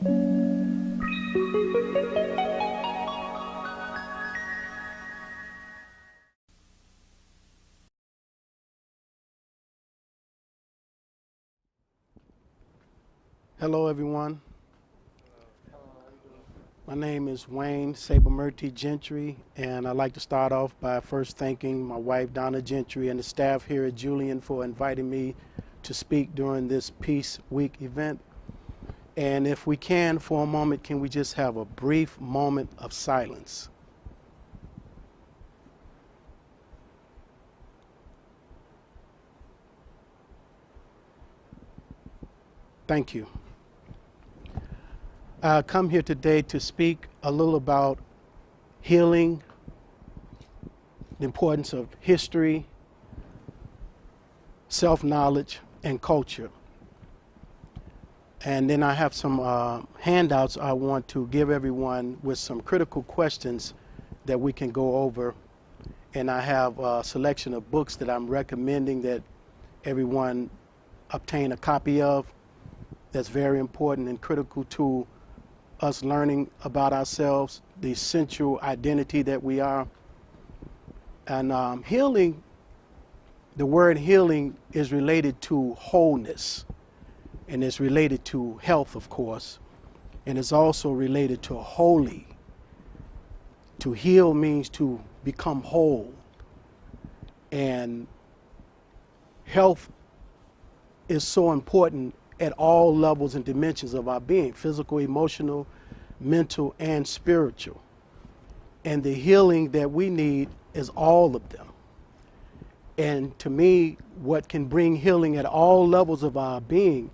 Hello, everyone. My name is Wayne Sebamurti Gentry, and I'd like to start off by first thanking my wife, Donna Gentry, and the staff here at Julian for inviting me to speak during this Peace Week event. And if we can, for a moment, can we just have a brief moment of silence? Thank you. I come here today to speak a little about healing, the importance of history, self-knowledge, and culture. And then I have some handouts I want to give everyone with some critical questions that we can go over. And I have a selection of books that I'm recommending that everyone obtain a copy of. That's very important and critical to us learning about ourselves, the essential identity that we are. And healing, the word healing is related to wholeness, and it's related to health, of course, and it's also related to holy. To heal means to become whole, and health is so important at all levels and dimensions of our being: physical, emotional, mental, and spiritual. And the healing that we need is all of them. And to me, what can bring healing at all levels of our being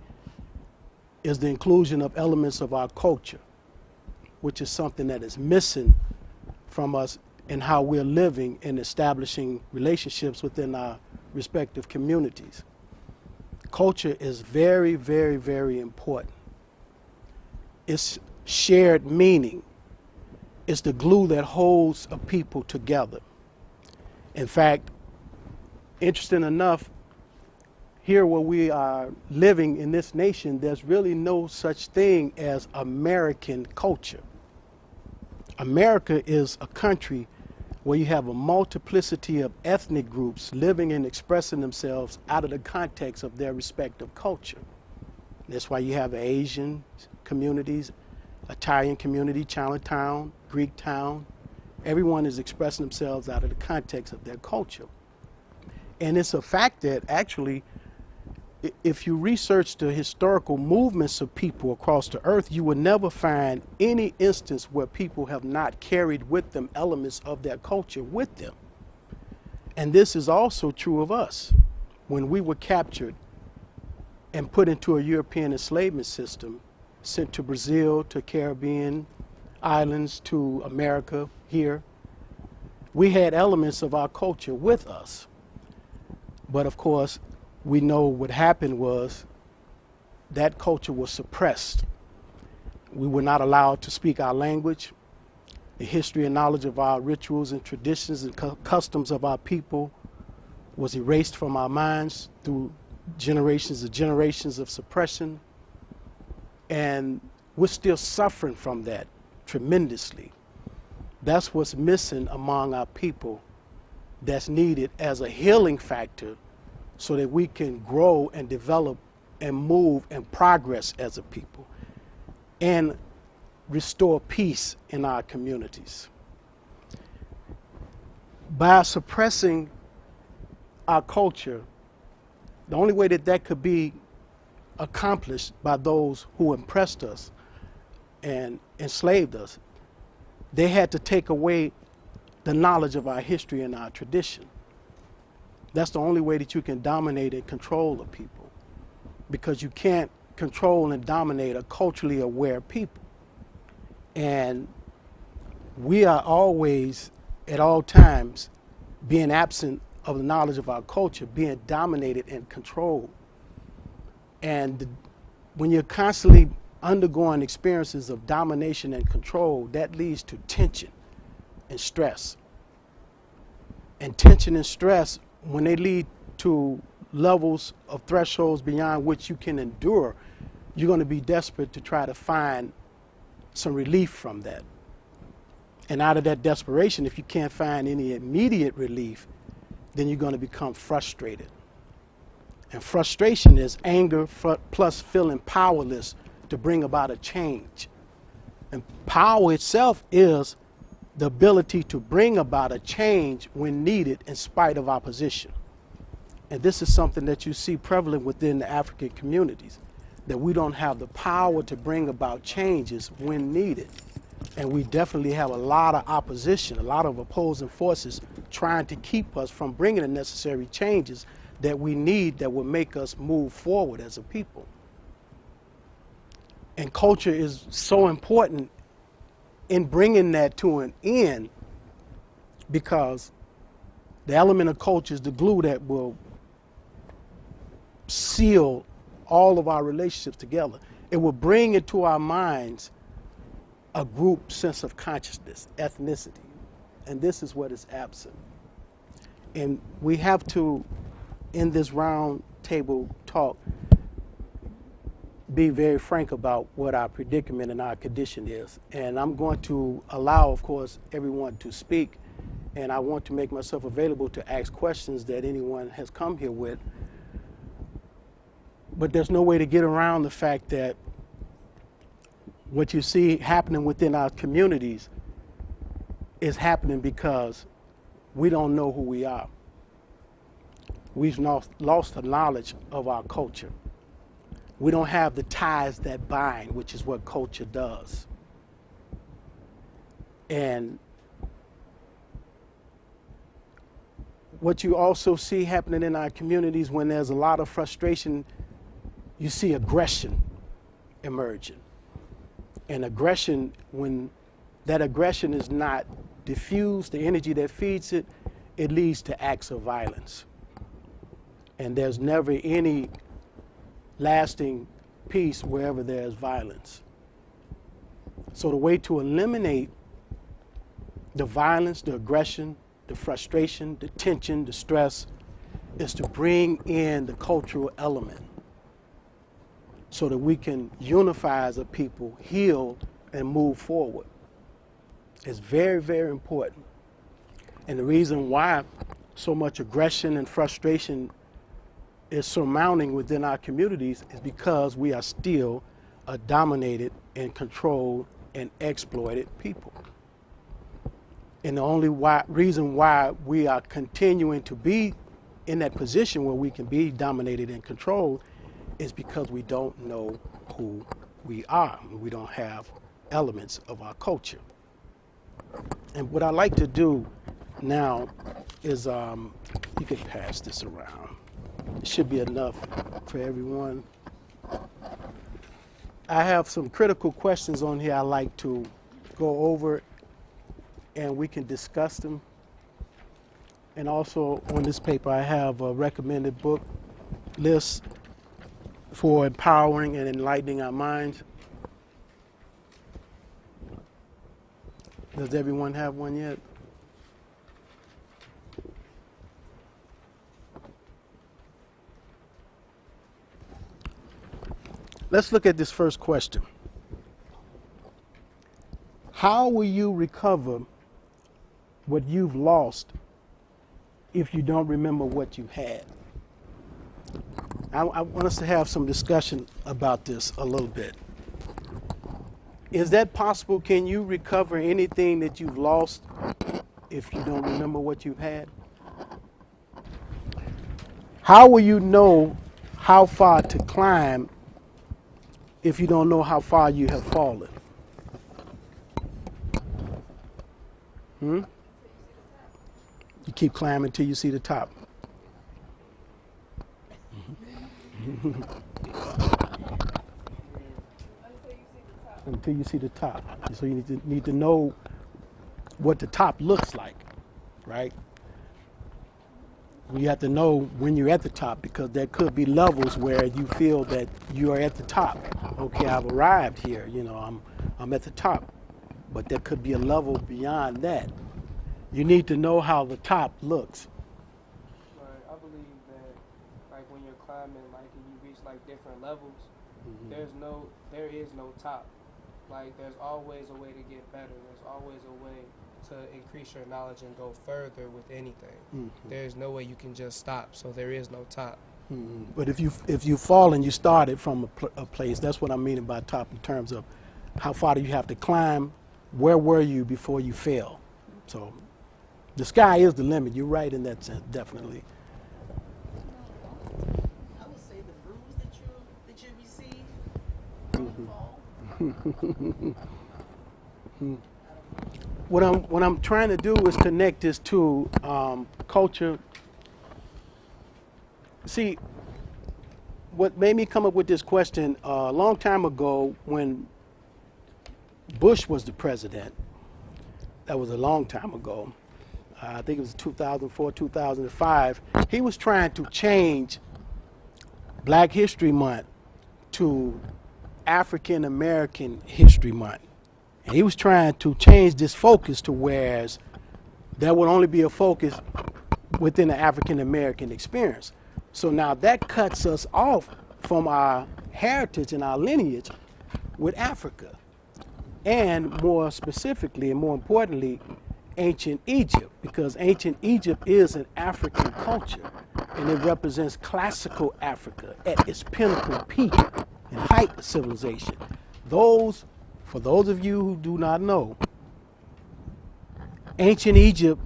is the inclusion of elements of our culture, which is something that is missing from us in how we're living and establishing relationships within our respective communities. Culture is very, very, very important. It's shared meaning. It's the glue that holds a people together. In fact, interesting enough, here where we are living in this nation, there's really no such thing as American culture. America is a country where you have a multiplicity of ethnic groups living and expressing themselves out of the context of their respective culture. That's why you have Asian communities, Italian community, Chinatown, Greek town. Everyone is expressing themselves out of the context of their culture. And it's a fact that actually, if you research the historical movements of people across the earth, you will never find any instance where people have not carried with them elements of their culture with them. And this is also true of us. When we were captured and put into a European enslavement system, sent to Brazil, to Caribbean islands, to America here, we had elements of our culture with us. But of course, we know what happened was that culture was suppressed. We were not allowed to speak our language. The history and knowledge of our rituals and traditions and customs of our people was erased from our minds through generations of suppression. And we're still suffering from that tremendously. That's what's missing among our people, that's needed as a healing factor so that we can grow and develop and move and progress as a people and restore peace in our communities. By suppressing our culture, the only way that that could be accomplished by those who oppressed us and enslaved us, they had to take away the knowledge of our history and our tradition. That's the only way that you can dominate and control a people, because you can't control and dominate a culturally aware people. And we are always, at all times, being absent of the knowledge of our culture, being dominated and controlled. And when you're constantly undergoing experiences of domination and control, that leads to tension and stress. And tension and stress, when they lead to levels of thresholds beyond which you can endure, you're going to be desperate to try to find some relief from that. And out of that desperation, if you can't find any immediate relief, then you're going to become frustrated. And frustration is anger plus feeling powerless to bring about a change. And power itself is the ability to bring about a change when needed in spite of opposition. And this is something that you see prevalent within the African communities, that we don't have the power to bring about changes when needed. And we definitely have a lot of opposition, a lot of opposing forces trying to keep us from bringing the necessary changes that we need that will make us move forward as a people. And culture is so important in bringing that to an end, because the element of culture is the glue that will seal all of our relationships together. It will bring into our minds a group sense of consciousness, ethnicity, and this is what is absent. And we have to, in this round table talk, be very frank about what our predicament and our condition is. And I'm going to allow, of course, everyone to speak, and I want to make myself available to ask questions that anyone has come here with. But there's no way to get around the fact that what you see happening within our communities is happening because we don't know who we are. We've lost the knowledge of our culture. We don't have the ties that bind, which is what culture does. And what you also see happening in our communities, when there's a lot of frustration, you see aggression emerging. And aggression, when that aggression is not diffused, the energy that feeds it, it leads to acts of violence. And there's never any lasting peace wherever there's violence. So the way to eliminate the violence, the aggression, the frustration, the tension, the stress, is to bring in the cultural element so that we can unify as a people, heal, and move forward. It's very, very important. And the reason why so much aggression and frustration is surmounting within our communities is because we are still a dominated and controlled and exploited people. And the only reason why we are continuing to be in that position where we can be dominated and controlled is because we don't know who we are. We don't have elements of our culture. And what I like to do now is, you can pass this around. It should be enough for everyone. I have some critical questions on here I like to go over, and we can discuss them. And also on this paper I have a recommended book list for empowering and enlightening our minds. Does everyone have one yet? Let's look at this first question. How will you recover what you've lost if you don't remember what you had? I want us to have some discussion about this a little bit. Is that possible? Can you recover anything that you've lost if you don't remember what you've had? How will you know how far to climb if you don't know how far you have fallen? You keep climbing till you see the top. Until you see the top. So you need to know what the top looks like, right? You have to know when you're at the top, because there could be levels where you feel that you are at the top. Okay, I've arrived here, I'm at the top. But there could be a level beyond that. You need to know how the top looks. Right. I believe that, like, when you're climbing, like, and you reach like different levels, there is no top. Like, there's always a way to get better. There's always a way to increase your knowledge and go further with anything. Mm-hmm. There's no way you can just stop, so there is no top. Mm-hmm. But if you fall and you started from a place, that's what I mean by top in terms of how far do you have to climb, where were you before you fell. So the sky is the limit. You're right in that sense, definitely. I would say the bruise that you receive from the fall. What I'm trying to do is connect this to culture. See, what made me come up with this question a long time ago when Bush was the president, that was a long time ago, I think it was 2004, 2005, he was trying to change Black History Month to African American History Month. And he was trying to change this focus to whereas there would only be a focus within the African American experience. So now that cuts us off from our heritage and our lineage with Africa. And more specifically and more importantly, ancient Egypt, because ancient Egypt is an African culture and it represents classical Africa at its pinnacle peak and height of civilization. For those of you who do not know, ancient Egypt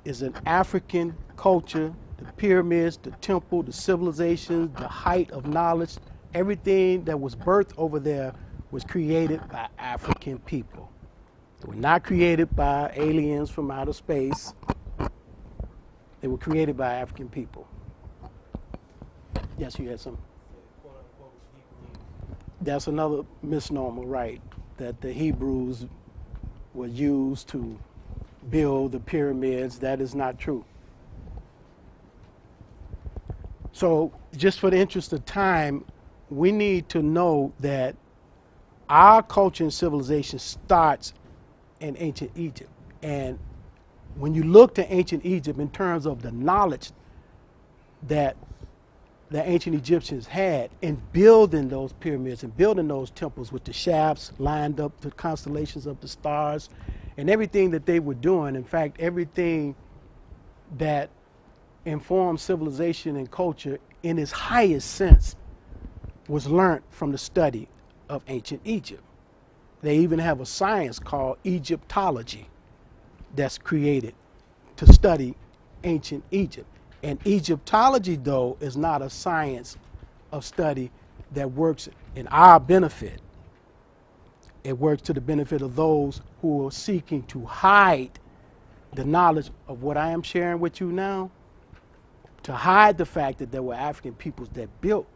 is an African culture. The pyramids, the temple, the civilizations, the height of knowledge, everything that was birthed over there was created by African people. They were not created by aliens from outer space. They were created by African people. Yes, you had some. That's another misnomer, right? That the Hebrews were used to build the pyramids. That is not true. So just for the interest of time, we need to know that our culture and civilization starts in ancient Egypt. And when you look to ancient Egypt in terms of the knowledge that the ancient Egyptians had in building those pyramids and building those temples with the shafts lined up, the constellations of the stars, and everything that they were doing, in fact, everything that informed civilization and culture in its highest sense was learned from the study of ancient Egypt. They even have a science called Egyptology that's created to study ancient Egypt. And Egyptology, though, is not a science of study that works in our benefit. It works to the benefit of those who are seeking to hide the knowledge of what I am sharing with you now, to hide the fact that there were African peoples that built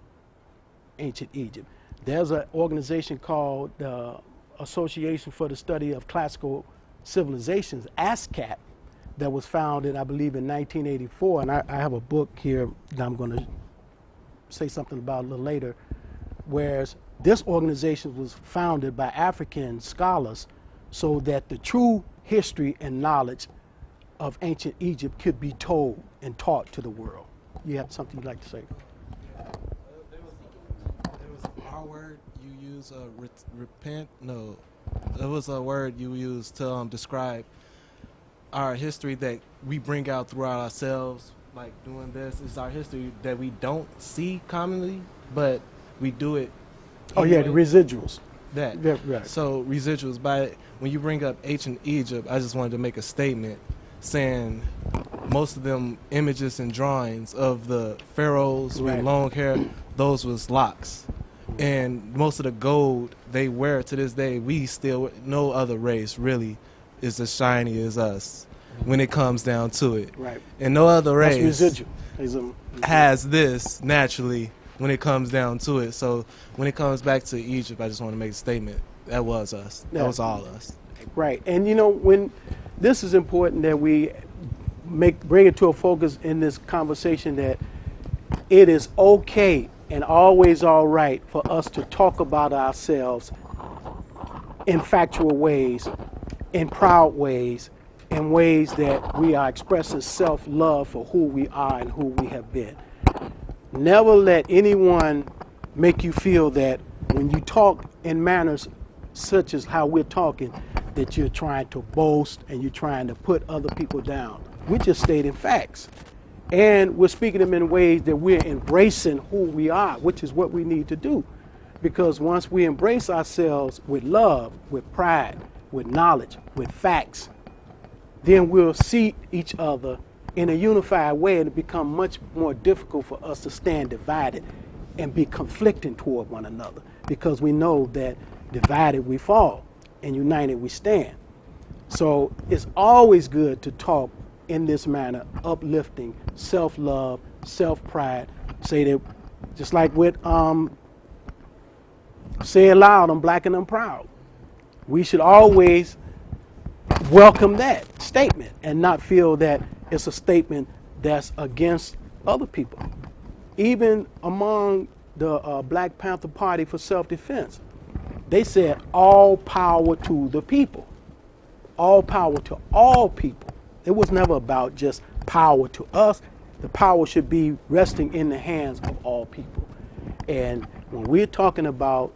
ancient Egypt. There's an organization called the Association for the Study of Classical Civilizations, ASCAP, that was founded, I believe, in 1984. And I have a book here that I'm going to say something about a little later, whereas this organization was founded by African scholars so that the true history and knowledge of ancient Egypt could be told and taught to the world. You have something you'd like to say? There was our word you use, repent. No, there was a word you used to describe our history that we bring out throughout ourselves. Like doing this is our history that we don't see commonly, but we do it. Oh yeah, the residuals. That. Yeah, right. So residuals. By when you bring up ancient Egypt, I just wanted to make a statement saying most of them images and drawings of the pharaohs with long hair, those was locks. And most of the gold they wear to this day, we still, no other race really is as shiny as us when it comes down to it. Right. And no other race has this naturally when it comes down to it. So when it comes back to Egypt, I just want to make a statement. That was us. That was all us. Right. And you know, when this is important that we bring it to a focus in this conversation, that it is okay and always all right for us to talk about ourselves in factual ways, in proud ways, in ways that we are expressing self-love for who we are and who we have been. Never let anyone make you feel that when you talk in manners such as how we're talking, that you're trying to boast and you're trying to put other people down. We're just stating facts. And we're speaking them in ways that we're embracing who we are, which is what we need to do. Because once we embrace ourselves with love, with pride, with knowledge, with facts, then we'll see each other in a unified way, and it becomes much more difficult for us to stand divided and be conflicting toward one another, because we know that divided we fall and united we stand. So it's always good to talk in this manner, uplifting, self-love, self-pride. Say that, just like with say it loud, I'm black and I'm proud. We should always welcome that statement and not feel that it's a statement that's against other people. Even among the Black Panther Party for self-defense, they said all power to the people. All power to all people. It was never about just power to us. The power should be resting in the hands of all people. And when we're talking about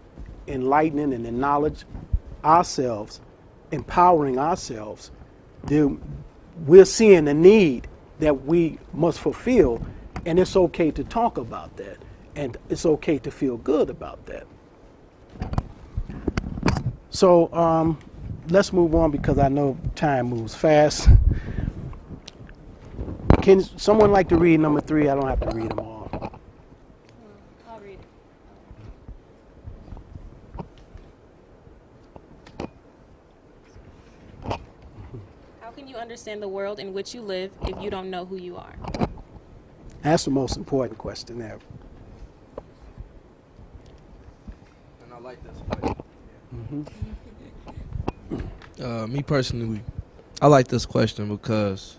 enlightening and knowledge ourselves, empowering ourselves, then we're seeing the need that we must fulfill, and it's okay to talk about that, and it's okay to feel good about that. So let's move on, because I know time moves fast. Can someone like to read number 3? I don't have to read them all. I'll read it. How can you understand the world in which you live if you don't know who you are? That's the most important question there. And I like this question. Mm-hmm. Me personally, I like this question because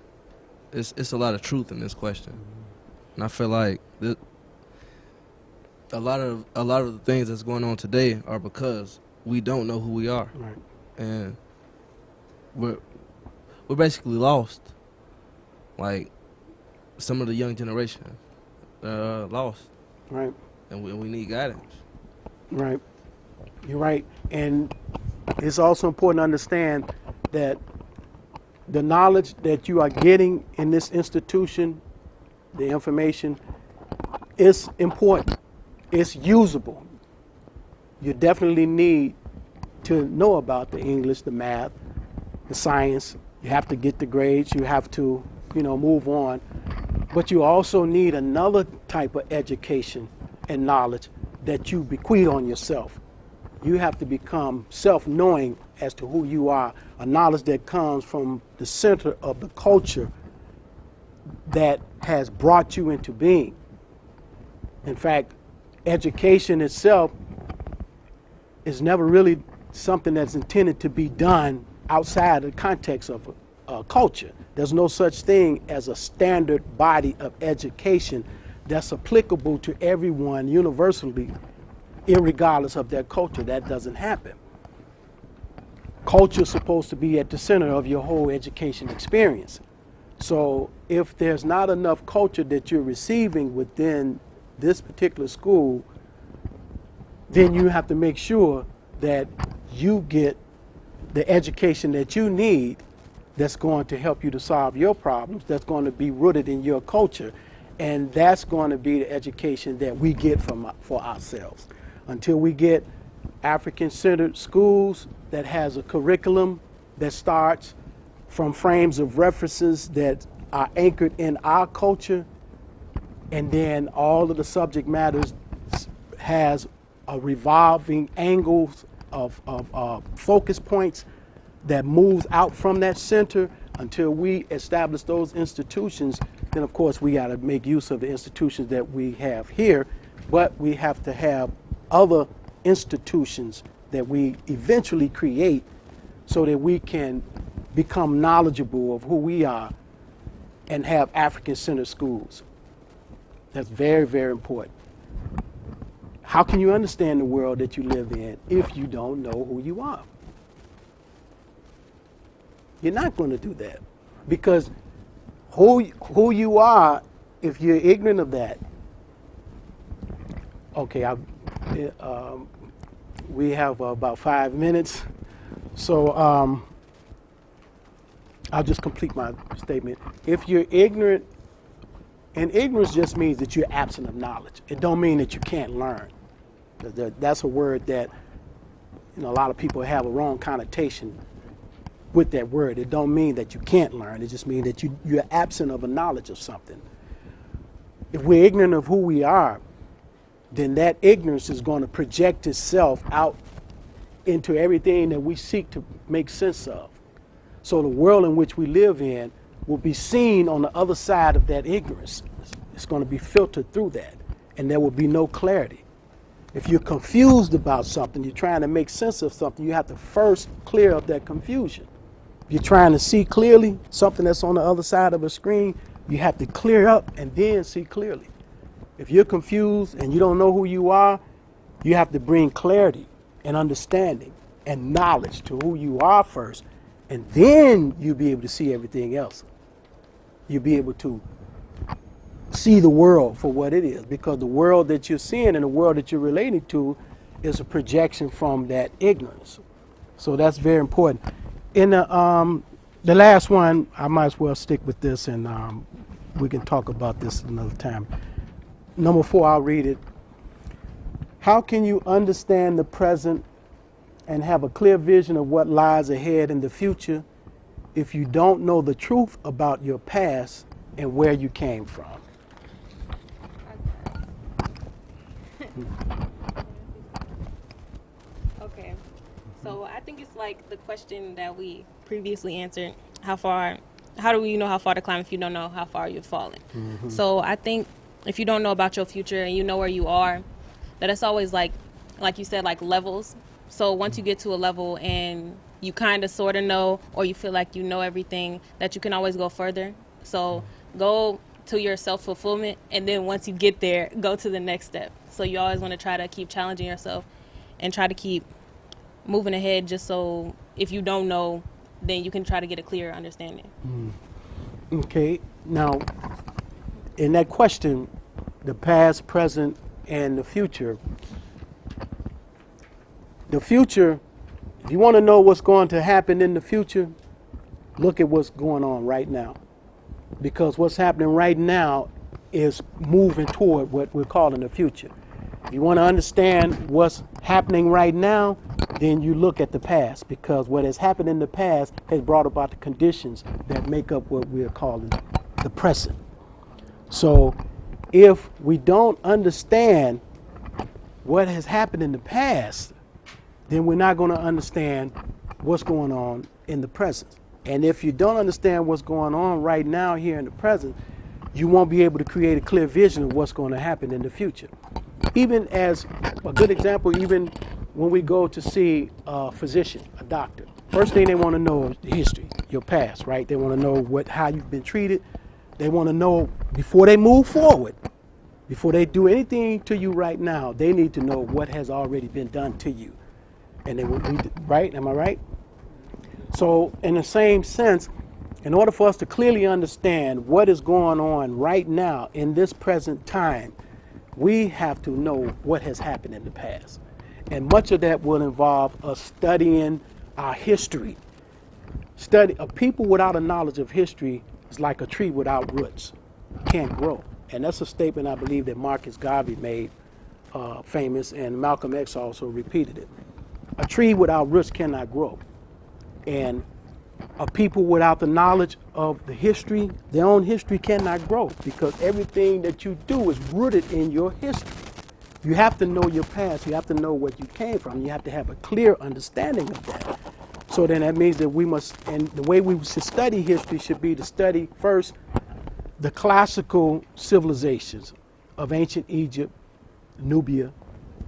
it's a lot of truth in this question, and I feel like a lot of the things that's going on today are because we don't know who we are, Right. and we're basically lost. Like some of the young generation, lost, Right. and we need guidance. Right. You're right. And it's also important to understand that the knowledge that you are getting in this institution, the information, is important. It's usable. You definitely need to know about the English, the math, the science. You have to get the grades. You have to, move on. But you also need another type of education and knowledge that you bequeath on yourself. You have to become self-knowing as to who you are, a knowledge that comes from the center of the culture that has brought you into being. In fact, education itself is never really something that's intended to be done outside the context of culture. There's no such thing as a standard body of education that's applicable to everyone universally, irregardless of their culture. That doesn't happen. Culture is supposed to be at the center of your whole education experience. So if there's not enough culture that you're receiving within this particular school, then you have to make sure that you get the education that you need that's going to help you to solve your problems, that's going to be rooted in your culture. And that's going to be the education that we get for ourselves. Until we get African-centered schools that has a curriculum that starts from frames of references that are anchored in our culture, and then all of the subject matters has a revolving angles of focus points that moves out from that center. Until we establish those institutions, then of course we got to make use of the institutions that we have here, but we have to have other institutions that we eventually create so that we can become knowledgeable of who we are and have African-centered schools. That's very, very important. How can you understand the world that you live in if you don't know who you are? You're not going to do that, because who you are, if you're ignorant of that, okay, we have about 5 minutes. So I'll just complete my statement. If you're ignorant, and ignorance just means that you're absent of knowledge. It don't mean that you can't learn. That's a word that a lot of people have a wrong connotation with that word. It don't mean that you can't learn. It just means that you're absent of a knowledge of something. If we're ignorant of who we are, then that ignorance is going to project itself out into everything that we seek to make sense of. So the world in which we live in will be seen on the other side of that ignorance. It's going to be filtered through that, and there will be no clarity. If you're confused about something, you're trying to make sense of something, you have to first clear up that confusion. If you're trying to see clearly something that's on the other side of a screen, you have to clear up and then see clearly. If you're confused and you don't know who you are, you have to bring clarity and understanding and knowledge to who you are first, and then you'll be able to see everything else. You'll be able to see the world for what it is, because the world that you're seeing and the world that you're relating to is a projection from that ignorance. So that's very important. In the last one, I might as well stick with this, and we can talk about this another time. Number 4, I'll read it. How can you understand the present and have a clear vision of what lies ahead in the future if you don't know the truth about your past and where you came from? Okay, so I think it's like the question that we previously answered. How do you know how far to climb if you don't know how far you've fallen? Mm-hmm. So I think if you don't know about your future and you know where you are, that it's always like you said, like levels. So once you get to a level and you kind of sort of know, or you feel like you know everything, that you can always go further. So go to your self-fulfillment, and then once you get there, go to the next step. So you always want to try to keep challenging yourself and try to keep moving ahead, just so if you don't know, then you can try to get a clearer understanding. Okay, now in that question, the past, present, and the future, if you want to know what's going to happen in the future, look at what's going on right now. Because what's happening right now is moving toward what we're calling the future. If you want to understand what's happening right now, then you look at the past, because what has happened in the past has brought about the conditions that make up what we're calling the present. So if we don't understand what has happened in the past, then we're not going to understand what's going on in the present. And if you don't understand what's going on right now here in the present, you won't be able to create a clear vision of what's going to happen in the future. Even as a good example, even when we go to see a physician, a doctor, first thing they want to know is the history, your past, right? They want to know how you've been treated. They want to know before they move forward, before they do anything to you right now, they need to know what has already been done to you. And they will, right? Am I right? So in the same sense, in order for us to clearly understand what is going on right now in this present time, we have to know what has happened in the past. And much of that will involve us studying our history. A people without a knowledge of history is like a tree without roots. Can't grow. And that's a statement I believe that Marcus Garvey made famous, and Malcolm X also repeated it. A tree without roots cannot grow. And a people without the knowledge of the history, their own history, cannot grow, because everything that you do is rooted in your history. You have to know your past. You have to know where you came from. You have to have a clear understanding of that. So then that means that we must, and the way we should study history should be to study first the classical civilizations of ancient Egypt, Nubia,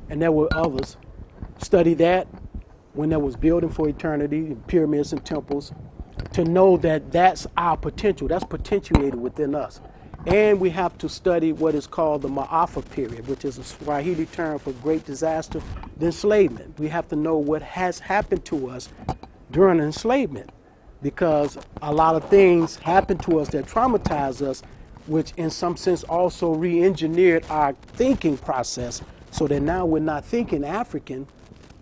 and there were others. Study that when there was building for eternity, pyramids and temples, to know that that's our potential. That's potentiated within us. And we have to study what is called the Ma'afa period, which is a Swahili term for great disaster, the enslavement. We have to know what has happened to us during enslavement, because a lot of things happen to us that traumatize us, which in some sense also re-engineered our thinking process, so that now we're not thinking African,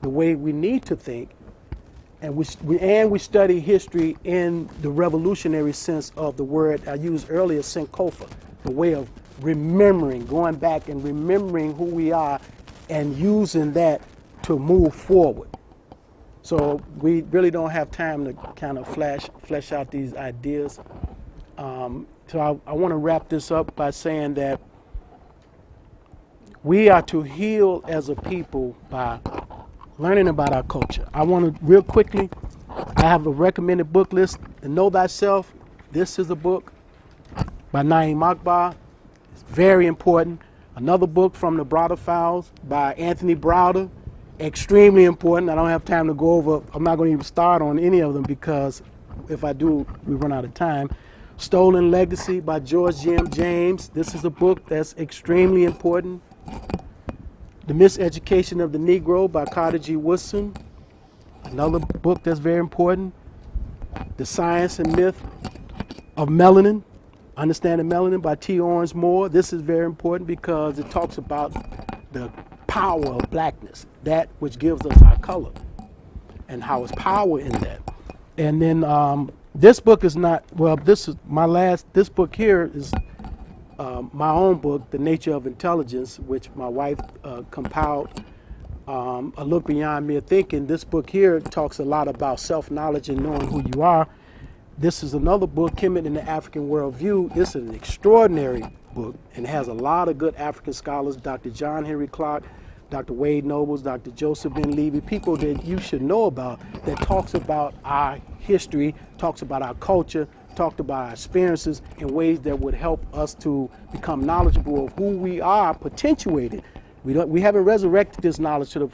the way we need to think, and we study history in the revolutionary sense of the word I used earlier, Sankofa, the way of remembering, going back and remembering who we are and using that to move forward. So we really don't have time to kind of flesh out these ideas. So I want to wrap this up by saying that we are to heal as a people by learning about our culture. I want to, real quickly, I have a recommended book list. The Know Thyself, this is a book by Naeem Akbar. It's very important. Another book from the Browder Files by Anthony Browder, extremely important. I don't have time to go over, I'm not going to even start on any of them because if I do, we run out of time. Stolen Legacy by George James. This is a book that's extremely important. The Miseducation of the Negro by Carter G. Woodson. Another book that's very important. The Science and Myth of Melanin, Understanding Melanin by T. Owens Moore. This is very important because it talks about the power of blackness, that which gives us our color, and how it's power in that. And then this book is not, well, this is my last, this book here is my own book, The Nature of Intelligence, which my wife compiled, A Look Beyond Mere Thinking. This book here talks a lot about self-knowledge and knowing who you are. This is another book, Kemet in the African Worldview. This is an extraordinary book and has a lot of good African scholars, Dr. John Henry Clark, Dr. Wade Nobles, Dr. Joseph Ben Levy, people that you should know about, that talks about our history, talks about our culture, talked about our experiences in ways that would help us to become knowledgeable of who we are, potentiated. We haven't resurrected this knowledge to the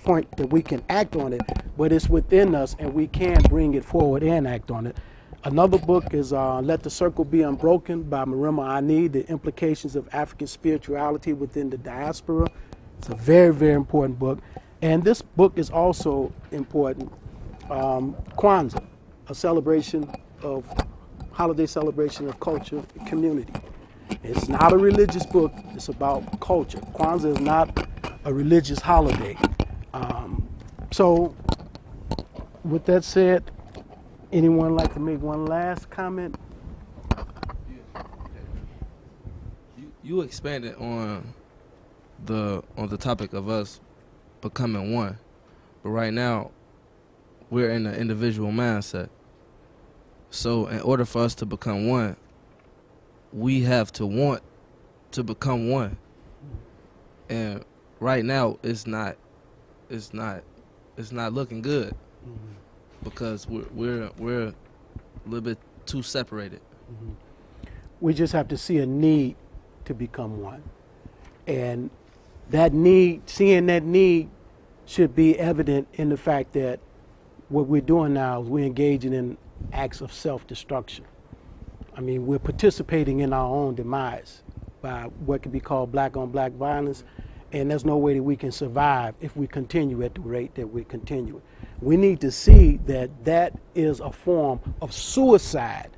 point that we can act on it, but it's within us and we can bring it forward and act on it. Another book is Let the Circle Be Unbroken by Marima Ani, The Implications of African Spirituality Within the Diaspora. It's a very, very important book. And this book is also important, Kwanzaa, a celebration of, holiday celebration of culture and community. It's not a religious book, it's about culture. Kwanzaa is not a religious holiday. So with that said, anyone like to make one last comment? You expanded on the topic of us becoming one, but right now we're in an individual mindset. So in order for us to become one, we have to want to become one. And right now it's not looking good because we're a little bit too separated. We just have to see a need to become one. And that need, seeing that need should be evident in the fact that what we're doing now is we're engaging in acts of self-destruction. I mean, we're participating in our own demise by what could be called black-on-black violence, and there's no way that we can survive if we continue at the rate that we're continuing. We need to see that that is a form of suicide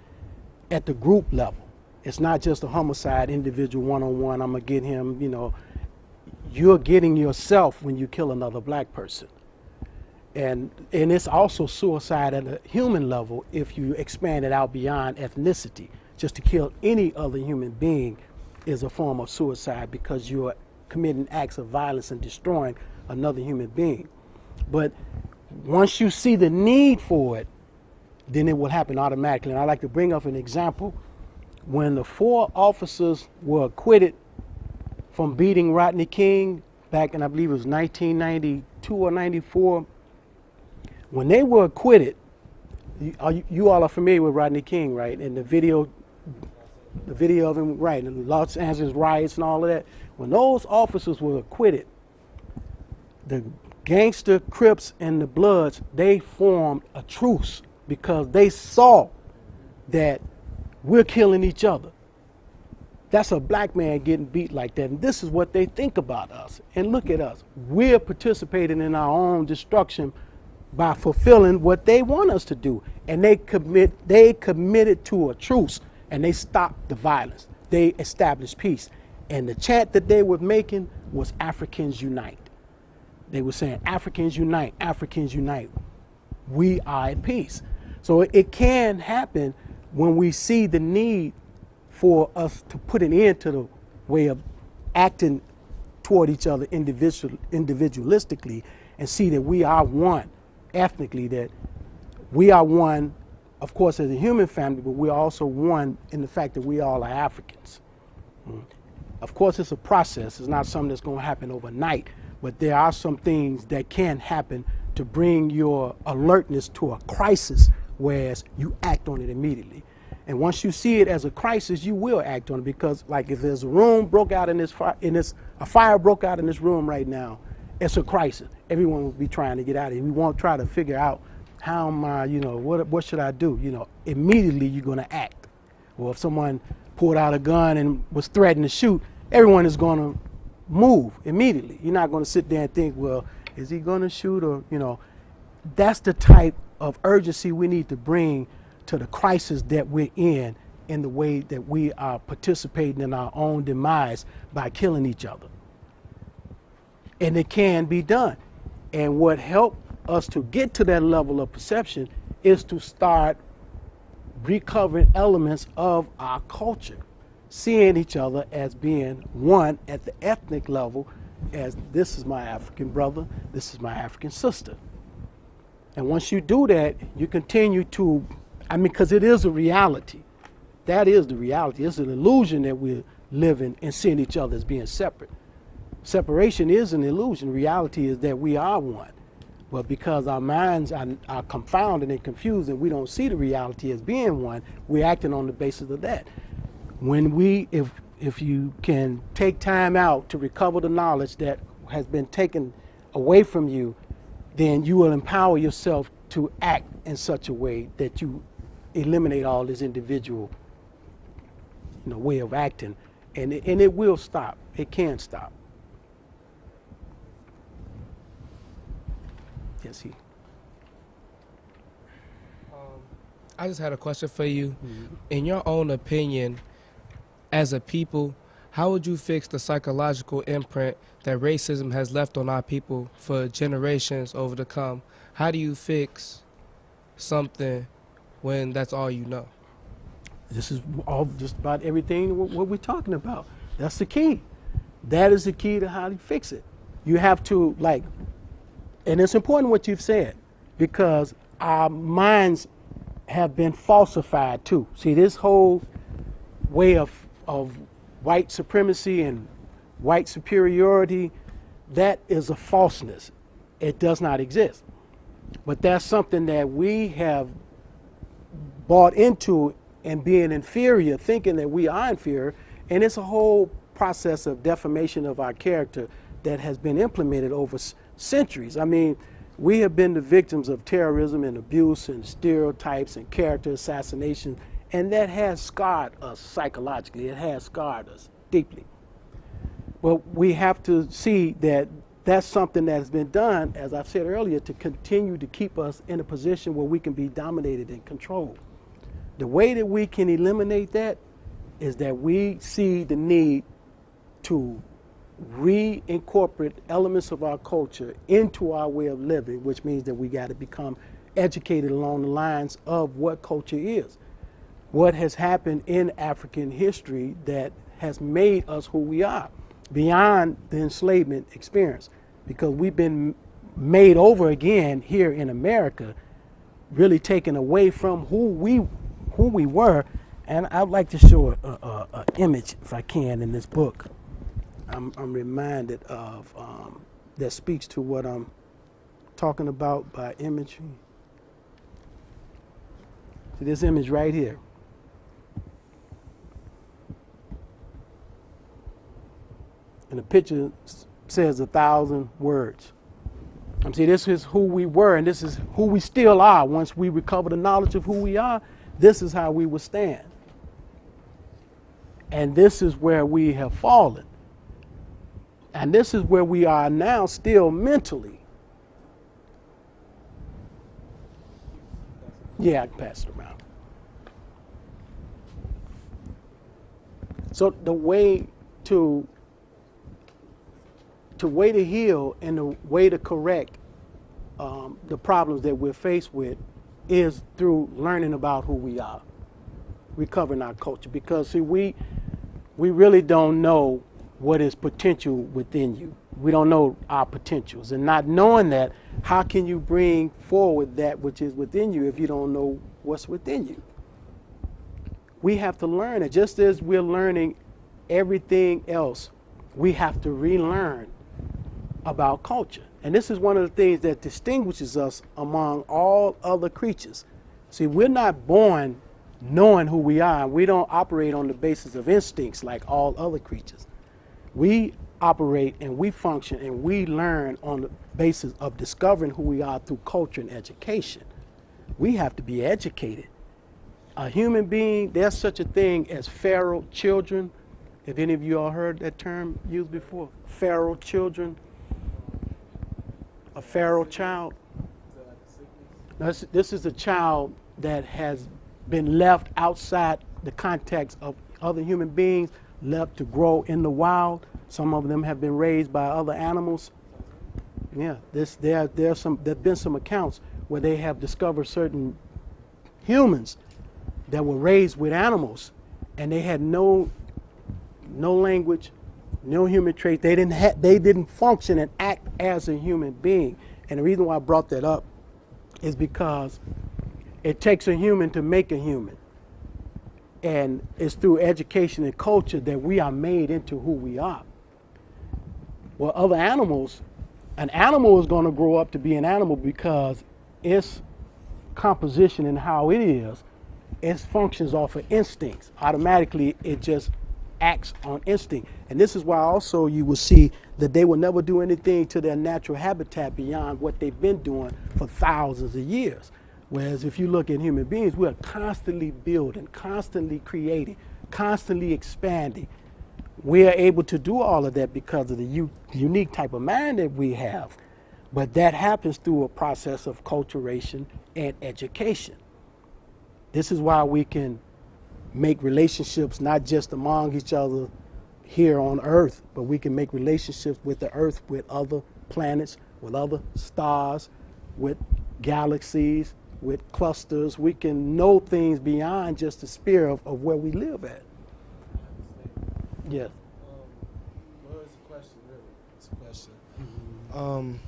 at the group level. It's not just a homicide, individual one-on-one, I'm gonna get him, you know. You're getting yourself when you kill another black person. And it's also suicide at a human level if you expand it out beyond ethnicity. Just to kill any other human being is a form of suicide because you're committing acts of violence and destroying another human being. But once you see the need for it, then it will happen automatically. And I'd like to bring up an example. When the 4 officers were acquitted from beating Rodney King back in, I believe it was 1992 or 94, when they were acquitted, you all are familiar with Rodney King, right? And the video of him, right, and the Los Angeles riots and all of that. When those officers were acquitted, the gangster Crips and the Bloods, they formed a truce because they saw that we're killing each other. That's a black man getting beat like that. And this is what they think about us. And look at us. We're participating in our own destruction by fulfilling what they want us to do. And they committed to a truce and they stopped the violence. They established peace. And the chant that they were making was Africans Unite. They were saying, Africans unite, Africans unite. We are at peace. So it can happen when we see the need for us to put an end to the way of acting toward each other individualistically, and see that we are one ethnically, that we are one, of course, as a human family, but we're also one in the fact that we all are Africans. Of course, it's a process. It's not something that's going to happen overnight, but there are some things that can happen to bring your alertness to a crisis, whereas you act on it immediately. And once you see it as a crisis, you will act on it, because, like, if there's a room broke out a fire broke out in this room right now, it's a crisis. Everyone will be trying to get out of it. We won't try to figure out how am I, what should I do? Immediately you're going to act. Or if someone pulled out a gun and was threatening to shoot, everyone is going to move immediately. You're not going to sit there and think, well, is he going to shoot? Or, that's the type of urgency we need to bring to the crisis that we're in the way that we are participating in our own demise by killing each other. And it can be done. And what helped us to get to that level of perception is to start recovering elements of our culture, seeing each other as being one at the ethnic level, as this is my African brother, this is my African sister. And once you do that, you continue to, because it is a reality. That is the reality. It's an illusion that we're living and seeing each other as being separate. Separation is an illusion. Reality is that we are one. But because our minds are confounded and confused and we don't see the reality as being one, we're acting on the basis of that. When if you can take time out to recover the knowledge that has been taken away from you, then you will empower yourself to act in such a way that you eliminate all this individual way of acting, and it will stop. It can stop. Yes, he. I just had a question for you. In your own opinion, as a people, how would you fix the psychological imprint that racism has left on our people for generations over to come? How do you fix something when that's all you know? This is all just about everything what we're talking about. That's the key. That is the key to how you fix it. You have to, and it's important what you've said, because our minds have been falsified too. See, this whole way of white supremacy and white superiority, that is a falseness. It does not exist. But that's something that we have bought into, and being inferior, thinking that we are inferior, and it's a whole process of defamation of our character that has been implemented over centuries. We have been the victims of terrorism and abuse and stereotypes and character assassination, and that has scarred us psychologically. It has scarred us deeply. Well, we have to see that that's something that has been done, as I've said earlier, to continue to keep us in a position where we can be dominated and controlled. The way that we can eliminate that is that we see the need to reincorporate elements of our culture into our way of living, which means that we got to become educated along the lines of what culture is. What has happened in African history that has made us who we are, beyond the enslavement experience, because we've been made over again here in America, really taken away from who we were. And I'd like to show an image, if I can, in this book. I'm reminded of that speaks to what I'm talking about by imagery. See this image right here. And the picture says 1,000 words. See, this is who we were, and this is who we still are. Once we recover the knowledge of who we are, this is how we will stand. And this is where we have fallen. And this is where we are now still mentally. Yeah, I can pass it around. So the way to to way to heal and the way to correct the problems that we're faced with is through learning about who we are, recovering our culture. Because see, we really don't know what is potential within you. We don't know our potentials, and not knowing that, how can you bring forward that which is within you if you don't know what's within you? We have to learn it. Just as we're learning everything else, we have to relearn about culture. And this is one of the things that distinguishes us among all other creatures. See, we're not born knowing who we are. We don't operate on the basis of instincts like all other creatures. We operate and we function and we learn on the basis of discovering who we are through culture and education. We have to be educated. A human being, there's such a thing as feral children. If any of you all heard that term used before, feral children, a feral child. This is a child that has been left outside the context of other human beings, left to grow in the wild. Some of them have been raised by other animals. Yeah, there's been some accounts where they have discovered certain humans that were raised with animals, and they had no language, no human traits. They didn't function and act as a human being. And the reason why I brought that up is because it takes a human to make a human. And it's through education and culture that we are made into who we are. Well, other animals, an animal is going to grow up to be an animal because its composition and how it is, it functions off of instincts. Automatically, it just acts on instinct. And this is why also you will see that they will never do anything to their natural habitat beyond what they've been doing for thousands of years. Whereas if you look at human beings, we're constantly building, constantly creating, constantly expanding. We are able to do all of that because of the unique type of mind that we have. But that happens through a process of culturation and education. This is why we can make relationships not just among each other here on Earth, but we can make relationships with the Earth, with other planets, with other stars, with galaxies, with clusters. We can know things beyond just the sphere of where we live at. Yes. Well, it's a question, really. It's a question.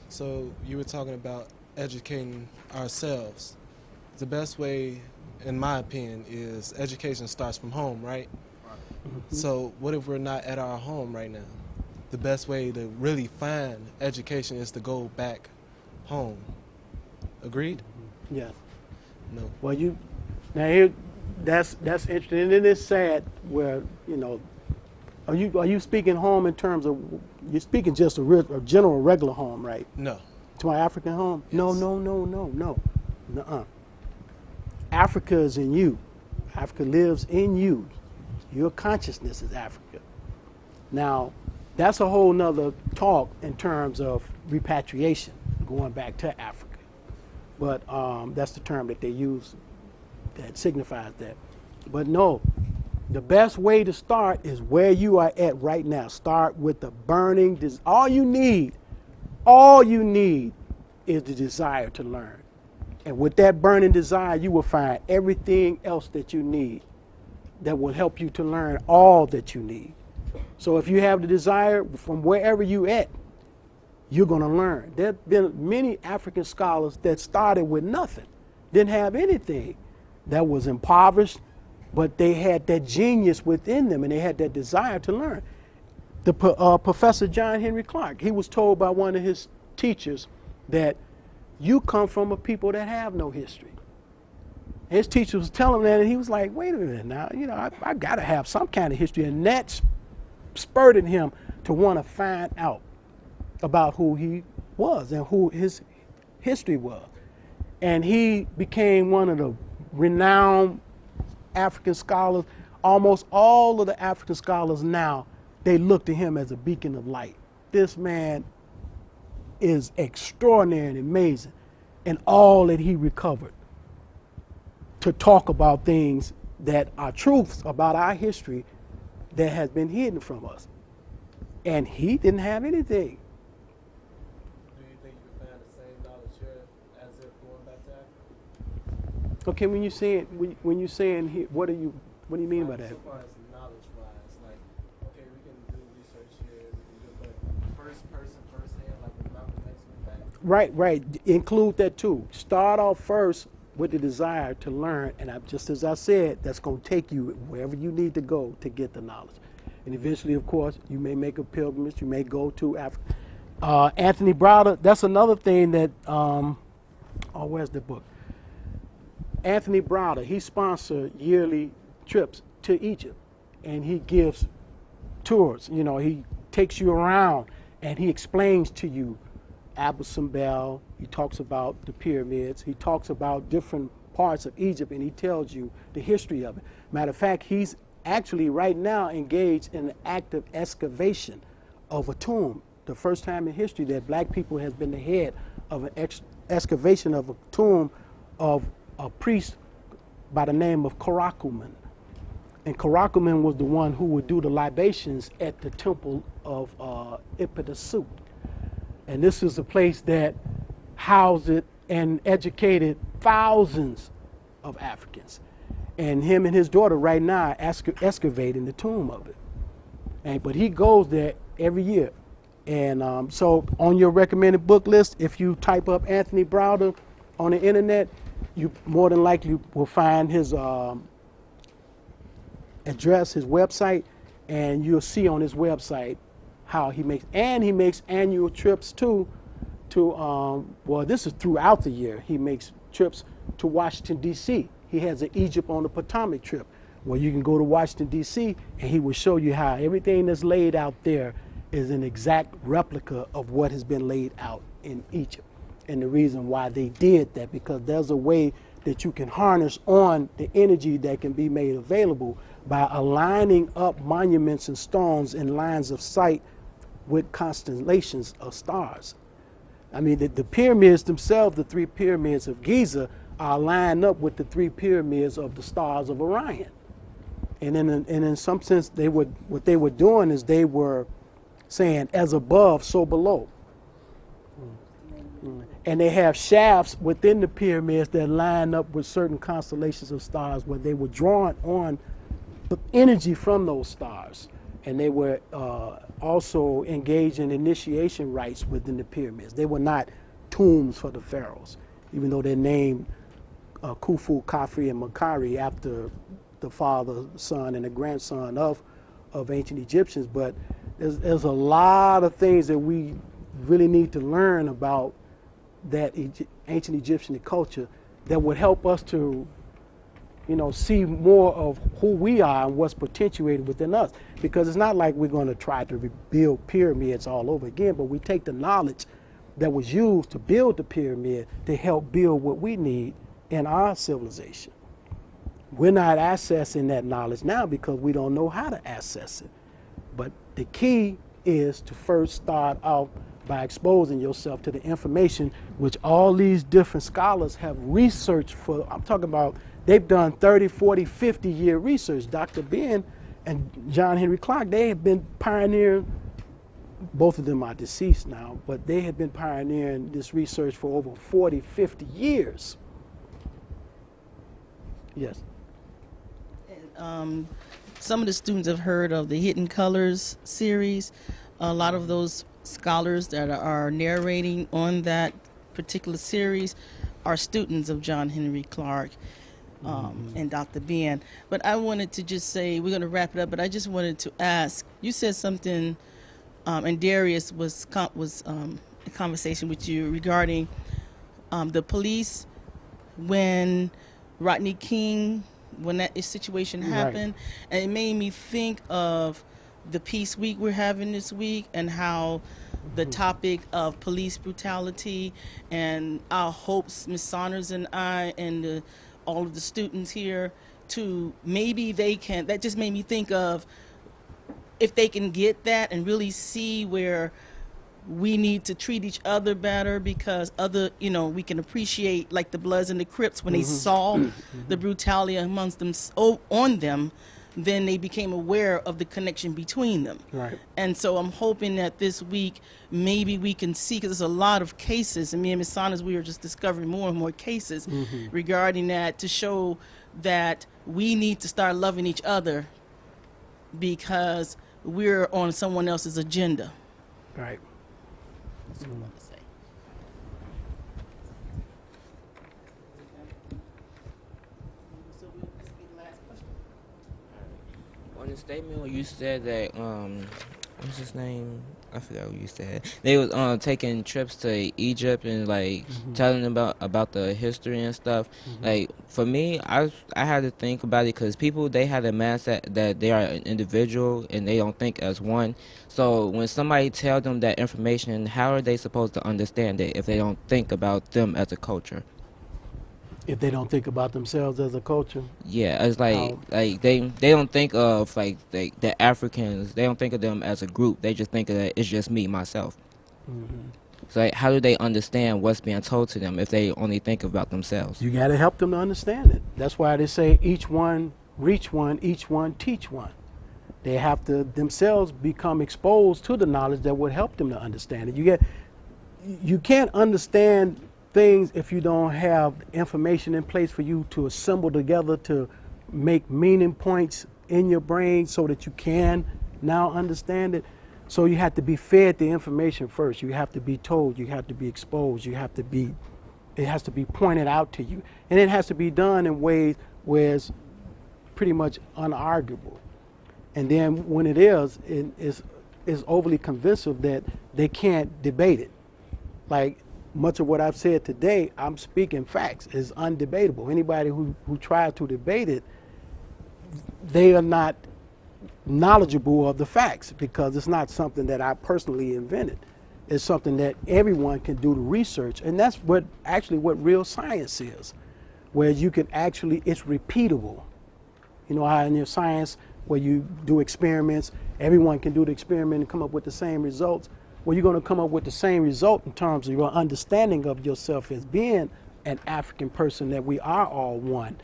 So you were talking about educating ourselves. The best way, in my opinion, is education starts from home, right? So what if we're not at our home right now? The best way to really find education is to go back home. Agreed? Yes. No. Well, that's interesting, and it is sad where, you know, are you speaking home in terms of, you're speaking just a general regular home, right? No. To my African home? Yes. No. Nuh-uh. Africa is in you. Africa lives in you. Your consciousness is Africa. Now, that's a whole nother talk in terms of repatriation, going back to Africa. But that's the term that they use that signifies that. But no, the best way to start is where you are at right now. Start with the burning desire. All you need is the desire to learn. And with that burning desire, you will find everything else that you need that will help you to learn all that you need. So if you have the desire from wherever you at, you're going to learn. There have been many African scholars that started with nothing, didn't have anything, that was impoverished, but they had that genius within them and they had that desire to learn. The Professor John Henry Clark, he was told by one of his teachers that you come from a people that have no history. His teacher was telling him that, and he was like, wait a minute now, you know, I got to have some kind of history. And that spurred him to want to find out about who he was and who his history was. And he became one of the renowned African scholars. Almost all of the African scholars now, they look to him as a beacon of light. This man is extraordinary and amazing in all that he recovered to talk about things that are truths about our history that has been hidden from us. and he didn't have anything. Do you think you can find the same knowledge here as if going back to Africa? Okay, when you saying here, what do you mean by that? So far as knowledge-wise, like, okay, we can do research here, we can do, but first person, first hand, like with Malcolm X went back. Right. Include that too. Start off first with the desire to learn, and just as I said, that's going to take you wherever you need to go to get the knowledge. And eventually, of course, you may make a pilgrimage. You may go to Africa. Anthony Browder, that's another thing that. Where's the book? Anthony Browder, he sponsored yearly trips to Egypt, and he gives tours. You know, he takes you around, and he explains to you Abu Simbel. He talks about the pyramids. He talks about different parts of Egypt, and he tells you the history of it. Matter of fact, he's actually right now engaged in the active excavation of a tomb. The first time in history that black people has been the head of an excavation of a tomb of a priest by the name of Karakuman. And Karakuman was the one who would do the libations at the temple of Ipedasut. And this is a place that housed and educated thousands of Africans. And him and his daughter right now are excavating the tomb of it. But he goes there every year. And so on your recommended book list, if you type up Anthony Browder on the internet, you more than likely will find his address, his website, and you'll see on his website how he makes annual trips to well, this is throughout the year. He makes trips to Washington, D.C. He has an Egypt on the Potomac trip where you can go to Washington, D.C., and he will show you how everything that's laid out there is an exact replica of what has been laid out in Egypt. And the reason why they did that, because there's a way that you can harness on the energy that can be made available by aligning up monuments and stones in lines of sight with constellations of stars. I mean, the pyramids themselves, the 3 pyramids of Giza, are lined up with the 3 pyramids of the stars of Orion. And in some sense, what they were doing is they were saying, as above, so below. And they have shafts within the pyramids that line up with certain constellations of stars where they were drawing on the energy from those stars. And they were also engaged in initiation rites within the pyramids. They were not tombs for the pharaohs, even though they're named Khufu, Khafre, and Makari after the father, son, and the grandson of ancient Egyptians. But there's a lot of things that we really need to learn about that ancient Egyptian culture that would help us to, see more of who we are and what's potentiated within us. Because it's not like we're going to try to rebuild pyramids all over again, but we take the knowledge that was used to build the pyramid to help build what we need in our civilization. We're not accessing that knowledge now because we don't know how to access it. But the key is to first start out by exposing yourself to the information which all these different scholars have researched for. I'm talking about they've done 30, 40, 50-year research. Dr. Ben and John Henry Clark, they have been pioneering, both of them are deceased now, but they have been pioneering this research for over 40, 50 years. Yes. Some of the students have heard of the Hidden Colors series. A lot of those scholars that are narrating on that particular series are students of John Henry Clark and Dr. Ben. But I wanted to just say, we're going to wrap it up, but I just wanted to ask, you said something, and Darius was in conversation with you regarding the police when Rodney King, when that situation happened, and it made me think of the Peace Week we're having this week and how the topic of police brutality and our hopes, Ms. Saunders and I and all of the students here, to maybe they can, that just made me think of if they can get that and really see where we need to treat each other better, because we can appreciate, like the Bloods and the Crips, when they saw the brutality amongst them on them, then they became aware of the connection between them. Right. And so I'm hoping that this week maybe we can see, because there's a lot of cases, and me and Ms. Saunders, we are just discovering more and more cases regarding that, to show that we need to start loving each other because we're on someone else's agenda. Right. That's what I'm about to say. So this will be the last question. On the statement where you said that, what's his name? I forgot what you said. They was taking trips to Egypt and like telling them about the history and stuff. Like for me, I had to think about it because people, they have a mindset that they are an individual and they don't think as one. So when somebody tells them that information, how are they supposed to understand it if they don't think about them as a culture? If they don't think about themselves as a culture. Yeah, it's like How? like they don't think of like the Africans. They don't think of them as a group. They just think of that it's just me, myself. So like, how do they understand what's being told to them if they only think about themselves? You got to help them to understand it. That's why they say each one reach one, each one teach one. They have to themselves become exposed to the knowledge that would help them to understand it. You can't understand things if you don't have information in place for you to assemble together to make meaning points in your brain so that you can now understand it. So you have to be fed the information first. You have to be told, you have to be exposed, it has to be pointed out to you. And it has to be done in ways where it's pretty much unarguable. And then when it is, it's overly convincing that they can't debate it. Like much of what I've said today, I'm speaking facts. It's undebatable. Anybody who tries to debate it, they are not knowledgeable of the facts, because it's not something that I personally invented. It's something that everyone can do the research, and that's what real science is, where you can actually, it's repeatable. You know how in your science, where you do experiments, everyone can do the experiment and come up with the same results. Well, you're going to come up with the same result in terms of your understanding of yourself as being an African person, that we are all one,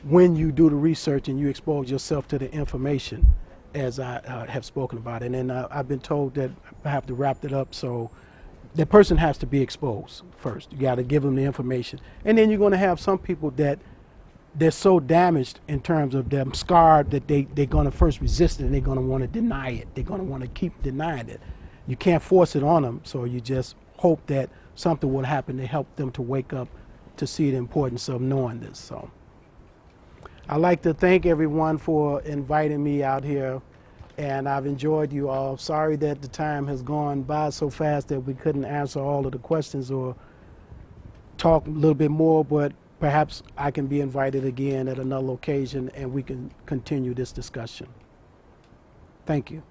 when you do the research and you expose yourself to the information, as I have spoken about. And then I've been told that I have to wrap it up, so the person has to be exposed first. You got to give them the information. And then you're going to have some people that they're so damaged in terms of them scarred that they're going to first resist it, and they're going to want to deny it. They're going to want to keep denying it. You can't force it on them, so you just hope that something will happen to help them to wake up to see the importance of knowing this. So I'd like to thank everyone for inviting me out here, and I've enjoyed you all. Sorry that the time has gone by so fast that we couldn't answer all of the questions or talk a little bit more, but perhaps I can be invited again at another occasion and we can continue this discussion. Thank you.